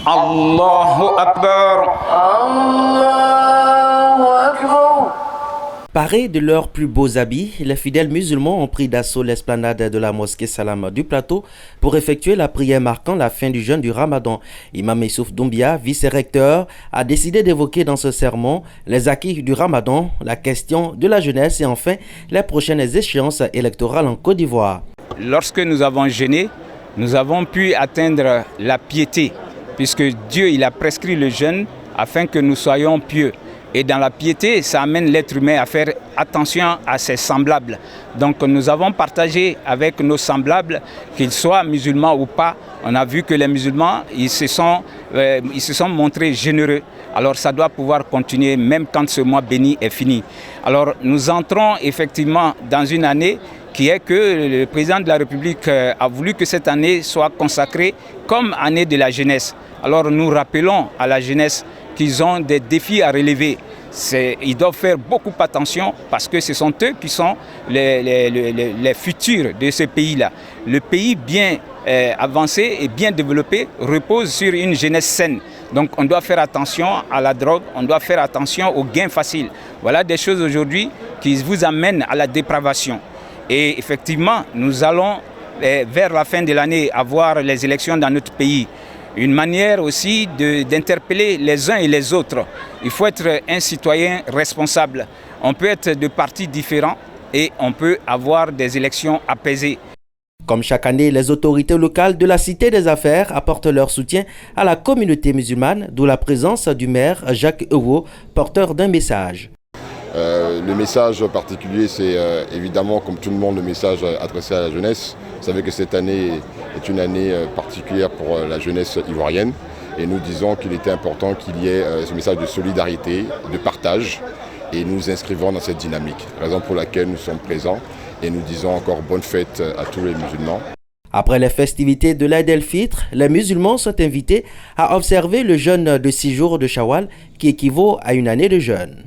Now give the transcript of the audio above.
Allahu Akbar. Allahu Akbar. Parés de leurs plus beaux habits, les fidèles musulmans ont pris d'assaut l'esplanade de la mosquée Salam du Plateau pour effectuer la prière marquant la fin du jeûne du Ramadan. Imam Issouf Doumbia, vice-recteur, a décidé d'évoquer dans ce sermon les acquis du Ramadan, la question de la jeunesse et enfin les prochaines échéances électorales en Côte d'Ivoire. Lorsque nous avons jeûné, nous avons pu atteindre la piété, puisque Dieu il a prescrit le jeûne afin que nous soyons pieux. Et dans la piété, ça amène l'être humain à faire attention à ses semblables. Donc nous avons partagé avec nos semblables, qu'ils soient musulmans ou pas. On a vu que les musulmans, ils se sont montrés généreux. Alors ça doit pouvoir continuer même quand ce mois béni est fini. Alors nous entrons effectivement dans une année qui est que le président de la République a voulu que cette année soit consacrée comme année de la jeunesse. Alors nous rappelons à la jeunesse qu'ils ont des défis à relever. Ils doivent faire beaucoup attention parce que ce sont eux qui sont les futurs de ce pays-là. Le pays bien avancé et bien développé repose sur une jeunesse saine. Donc on doit faire attention à la drogue, on doit faire attention aux gains faciles. Voilà des choses aujourd'hui qui vous amènent à la dépravation. Et effectivement, nous allons vers la fin de l'année avoir les élections dans notre pays. Une manière aussi d'interpeller les uns et les autres. Il faut être un citoyen responsable. On peut être de partis différents et on peut avoir des élections apaisées. Comme chaque année, les autorités locales de la Cité des Affaires apportent leur soutien à la communauté musulmane, d'où la présence du maire Jacques Ewo, porteur d'un message. Le message particulier, c'est évidemment, comme tout le monde, le message adressé à la jeunesse. Vous savez que cette année est une année particulière pour la jeunesse ivoirienne. Et nous disons qu'il était important qu'il y ait ce message de solidarité, de partage. Et nous nous inscrivons dans cette dynamique. Raison pour laquelle nous sommes présents. Et nous disons encore bonne fête à tous les musulmans. Après les festivités de l'Aïd el-Fitr, les musulmans sont invités à observer le jeûne de 6 jours de Shawwal qui équivaut à une année de jeûne.